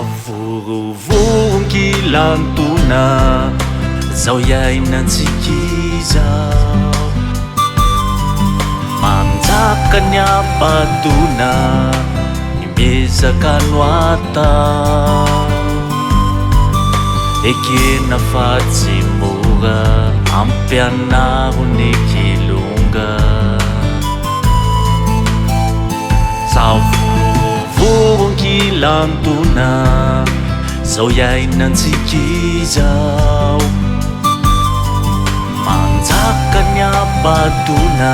Savorovongilantona zao iainantsikizao manjakany apatona imezakano atao ekena fatsimora ampianarony kilonga Savorovongilantona zao iainantsikizao manjakany apatona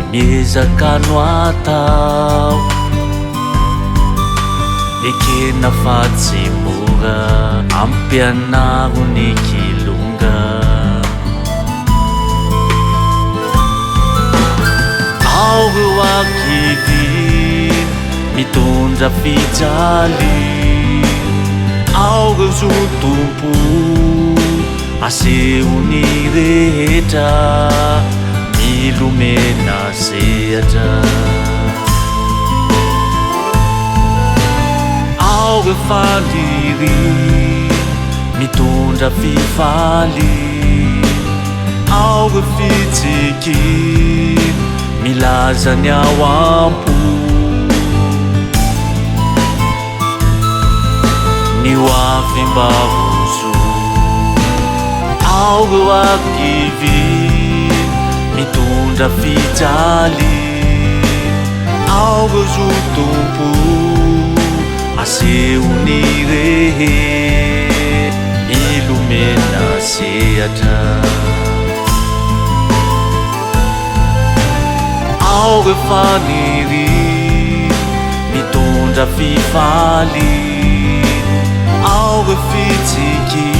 imezakano atao ekena fatsimora ampianarony kilonga ao reo akivy mitondra fijaly ao reo zotompo asehony rehetra milomena sehatra ao reo faliry mitondra fifaly ao reo fitsiky milazany ao ampo ny hoavim-barozo ao reo akivy mitondra fijaly ao reo zotompo asehony rehe milomena sehatra ao reo faniry mitondra fifaly ao reo fitsiky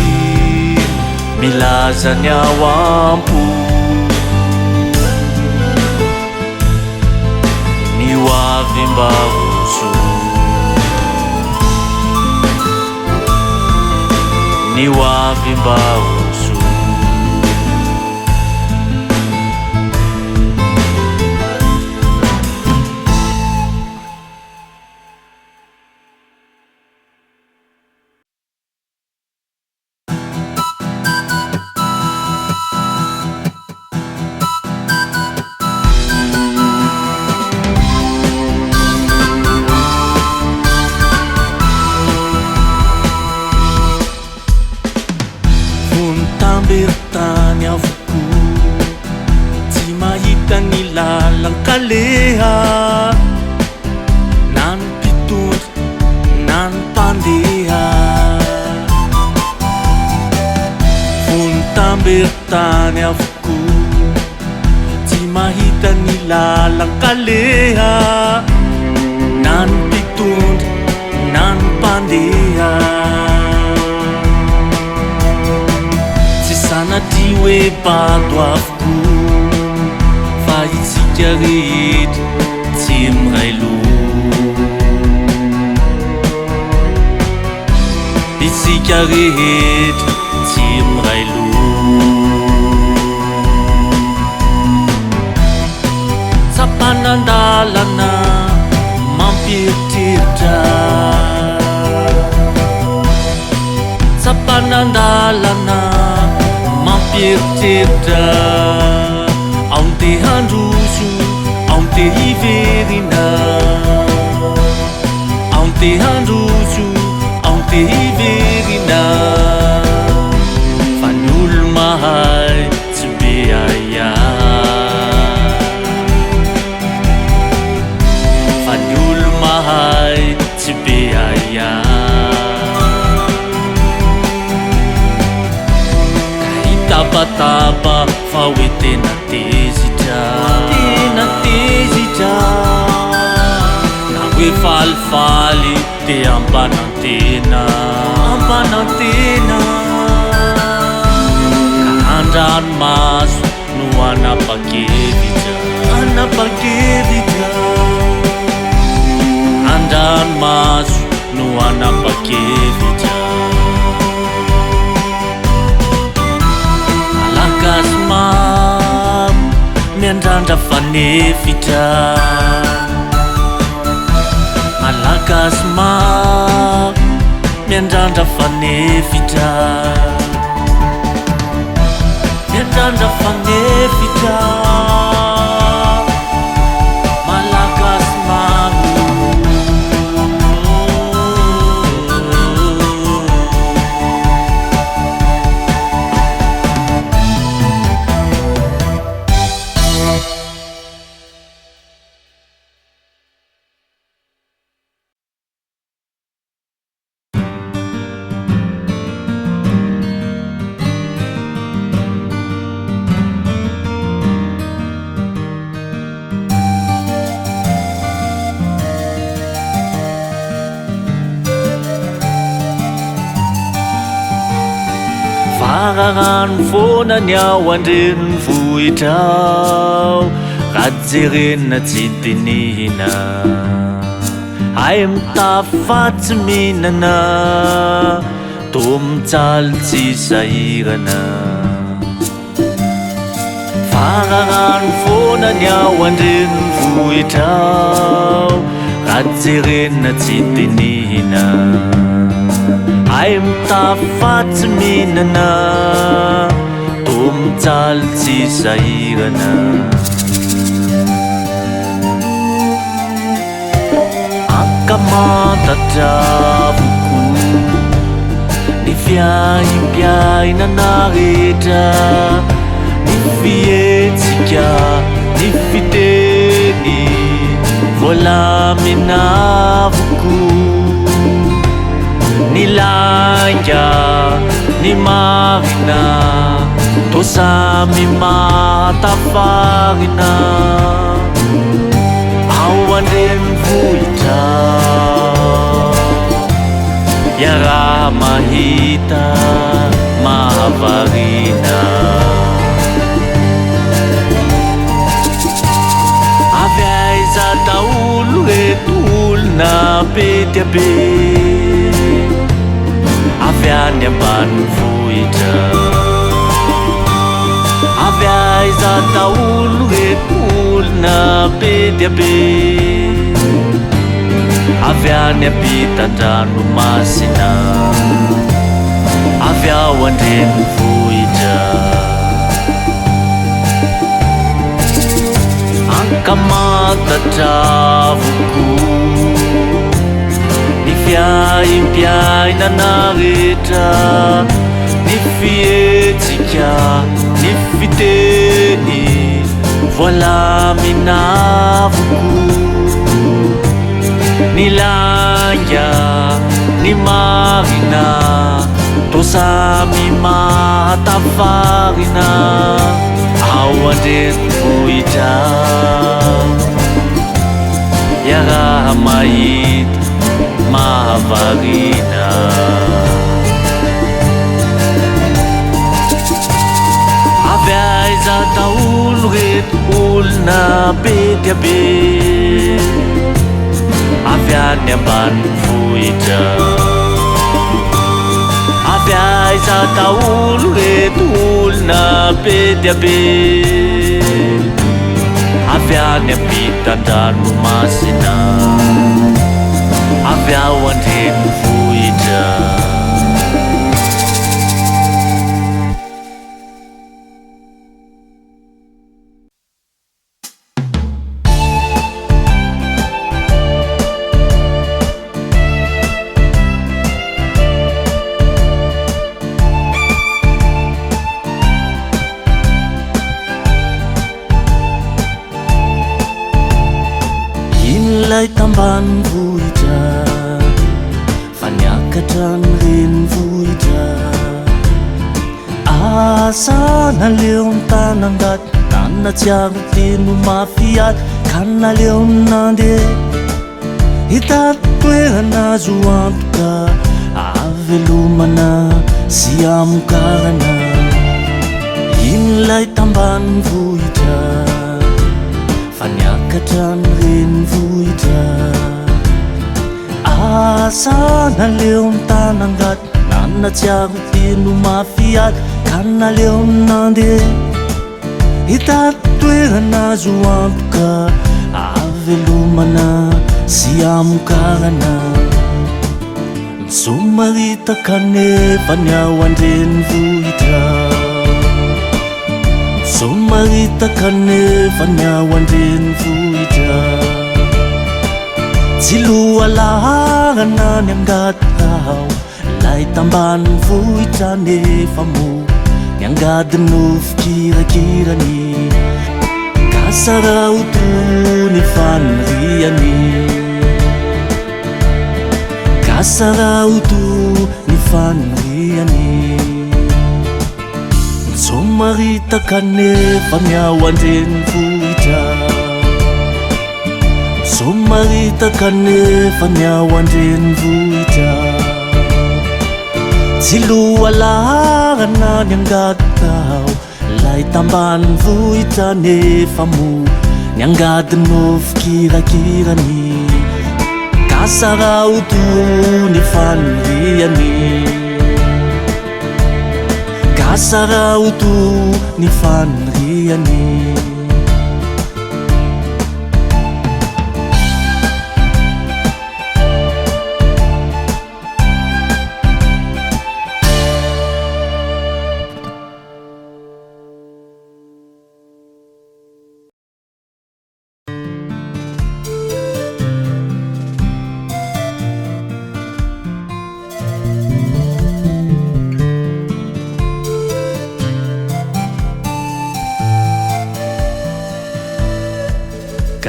milazany ao ampo ny hoavim-barozo ny hoavim-barozo Bertany avoko tsy mahita ny lalan-kaleha na ny mpitondra na ny mpandeha vontam-bertany avoko tsy mahita ny lalan-kaleha na ny mpitondra na ny mpandeha sanatry hoe bando avoko fa itsika rehetra tsy miray loha itsika rehetra tsy miray loha tsapanandalana mampieritreritra tsapanandalana mampieritreritra ao ny te handroso ao ny te hiverina ao ny te handroso ao ny te hiverina fa ny olo mahay tsy be aia fa ny olo mahay tsy be aia tabataba fa hoe tena tezitra na hoe falifaly de ambanantena ka andranomaso no anapakevitra andranomaso no anapakevitra miandrandra fanefitra malagasy miandrandra fanefitra miandrandra fanefitra malagasy mamy Fararano fonany ao andrenivohitrao rajerenina tsy tinihina ay mitafatsy minana to mijaly tsy sahirana Fararano fonany ao andrenivohitrao rajerenina tsy tinihina ay mitafatsy minana to mijaly tsy sahirana ankamantatra-boko ny fiaim-piainana rehetra ny fietsika ny fiteny voalamina avoko ny langa ny marina to samy matafarina ao andrenivohitra iaraha mahita mahavarina avy aiza daolo reto olona be dia be avy any ambanivohitra avy aiza daolo reto olona be dia be avy any ampitan-dranomasina avy ao andrenivohitra ankamantatra-boko ny fiaim-piainana rehetra ny fietsika ny fiteny voalamina avoko ny langa ny marina to samy matafarina ao andrenivohitra iaraha mahita mahavarina avy aiza daolo reto olona be dia be avy any ambanivohitra avy aiza daolo reto olona be dia be avy any ampitan-dranomasina avy ao andrenivohitra inlay tambanivohitra fa niakatra ny renivohitra asa naleo ny tanangaty nanatsiaro teno mafiaty ka naleo ny nandeha hitatoerana azo antoka avelomana sy amokarana inlay tambanivohitra fa niakatra ny renivohitra asa naleo ny tanangaty nanatsiaro teno mafiaty ka naleo ny nandeha hitatoerana azo antoka avelomana sy amokarana Somarita kanefa ny ao andrenivohitra Somarita kanefa ny ao andrenivohitra Tsy lohalahana ny angatao Lay tambanivohitra nefa mo Ny angady nofikirakirany Kasarautu ny faniriany Kasarautu ny faniriany Somarita kanefa ny ao andrenivohitra Somarita kanefa ny ao andrenivohitra Tsy lohalahana ny angatao Lay tambanivohitra nefa mo Ny angady nofikirakirany Kasarautu ny faniriany Kasarautu ny faniriany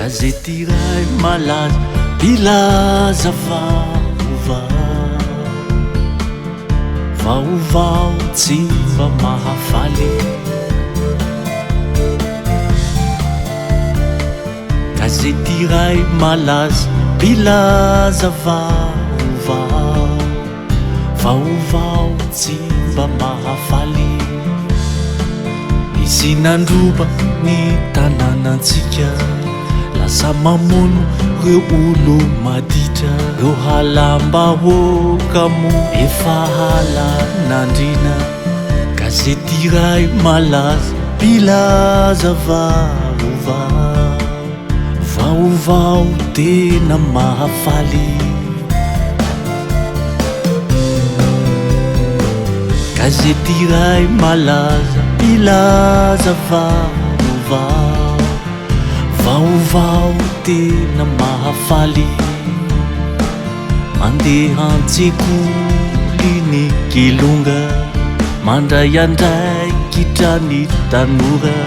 Gazety iray malaza mpilaza vaovao tsy mba mahafaly Gazety iray malaza mpilaza vaovao tsy mba mahafaly Misy nandroba ny tanànantsika Lasa mamono reo olo maditra Reo halambahoaka mo efa halan'andrina Gazety iray malaza mpilaza vaovao tena mahafaly Gazety iray malaza mpilaza vaovao tena mahafaly Mandeha an-tsekoly ny gelonga Mandray andraikitra ny tanora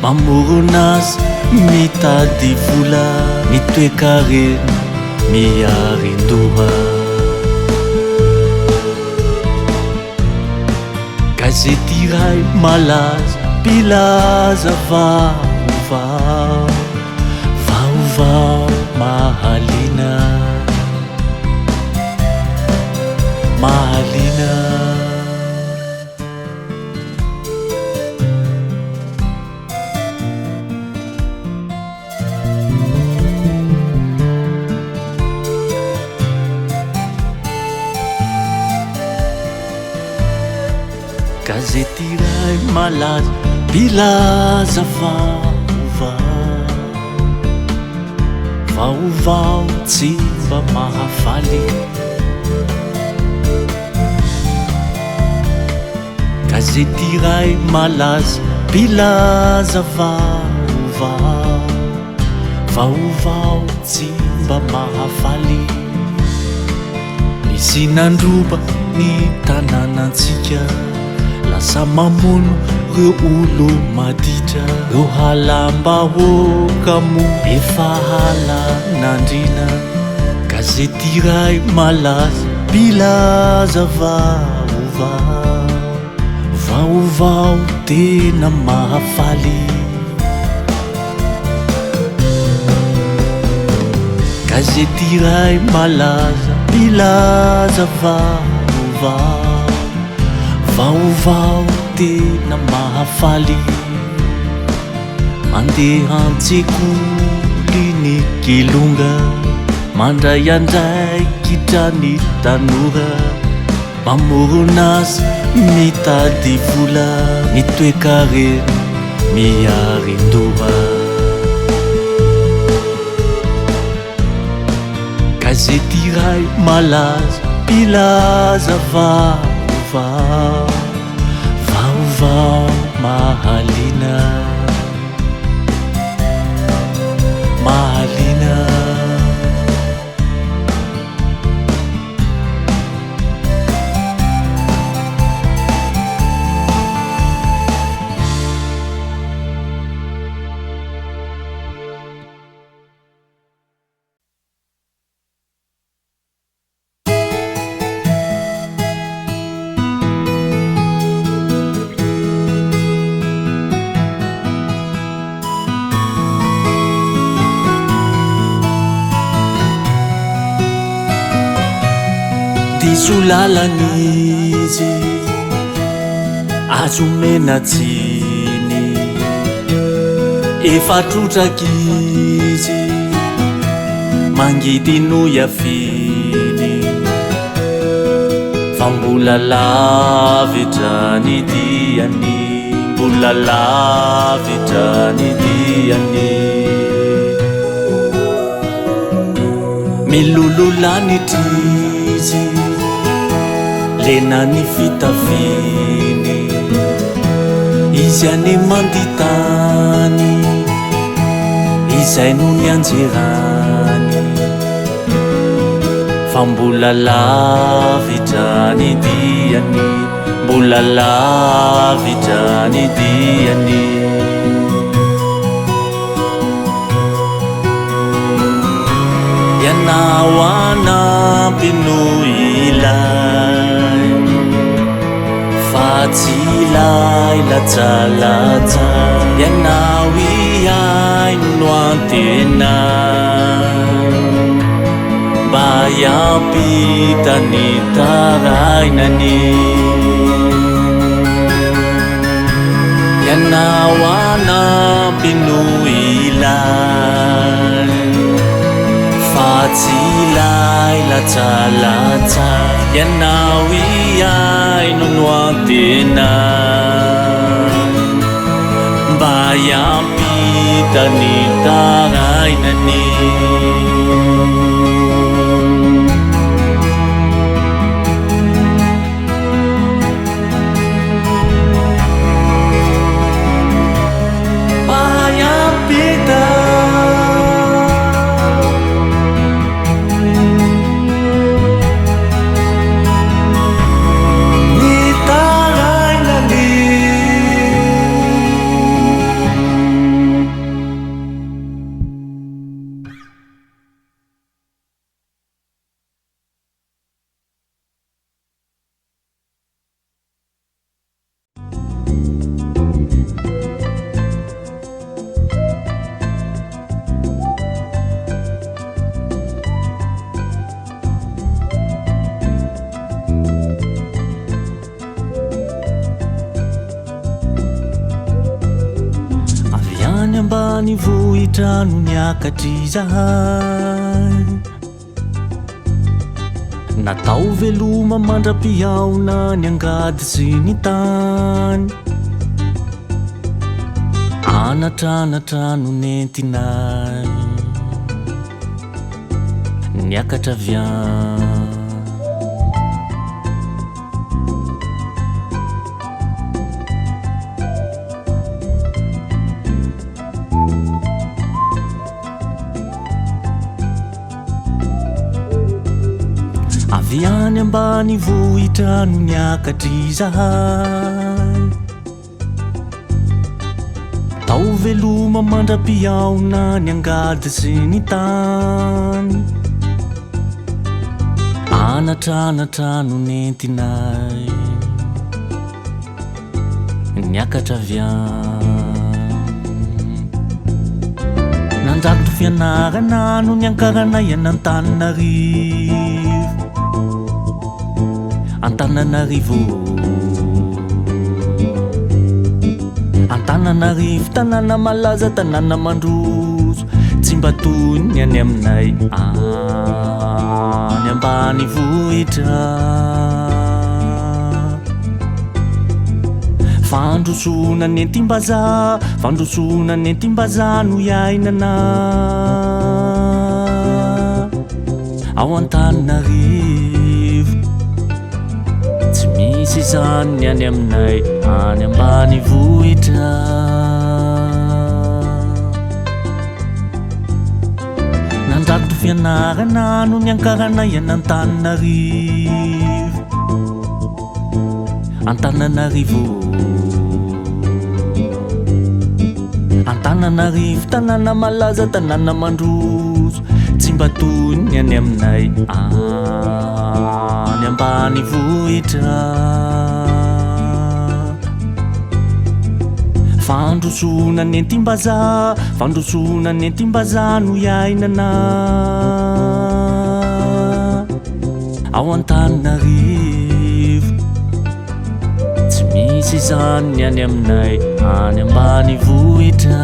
Mamorona azy mitady vola Mitoekarena miarin-doha Gazety iray malaza mpilaza vaovao mahalina Gazety iray malaza mpilaza vaovao tsy mba mahafaly Gazety iray malaza mpilaza vaovao tsy mba mahafaly Misy nandroba ny tanànantsika Lasa mamono reo olo maditra Reo halambahoaka mo efa halan'andrina Gazety iray malaza mpilaza vaovao tena mahafaly Gazety iray malaza mpilaza vaovao tena mahafaly Mandeha an-tsekoly ny gelonga Mandray andraikitra ny tanora Mamorona azy mitady vola Mitoekarena miarin-doha Gazety iray malaza mampilaza vaovao mahalina diso lalanizy azo menatsiny efa trotrakizy mangidy no iafiny fa mbola lavitra ny diany mbola lavitra ny diany milololanitrizy lena ny fitafiny izy ane manditany izay no ny anjerany fa mbola lavitra ny diany mbola lavitra ny diany ianao anampy no ilay fa tsy ilay latsalatsa ianao iaino no antena mba hiampita ny tarainany ianao anampy no ilay fa tsy ilay latsalatsa ianao iaino no antena mba hiampita ny tarainany ambany vohitra no niakatry zahay natao veloma mandra-piaona ny angady sy ny tany anatranatra no nentinay niakatra viany avy any ambany vohitra no niakatry zahay tao veloma mandra-piaona ny angady sy ny tany anatranatra no nentinay niakatra viany nandrakotra fianarana no niankaranay an'Antananarivo Antananarivo Antananarivo tanàna malaza tanàna mandroso tsy mba toy ny any aminay any ambany vohitra fandrosona nentim-bazaha fandrosona nentim-bazaha no iainana ao Antananarivo misy zany any aminay any ambany vohitra. Nandrato fianarana no niankaranay an'Antananarivo, Antananarivo, Antananarivo, tanàna malaza, tanàna mandroso, tsy mba toy ny any aminay any ambany vohitra. Fandrosona nentim-bazaha, fandrosona nentim-bazaha no iainana ao Antananarivo. Tsy misy zany any aminay any ambany vohitra.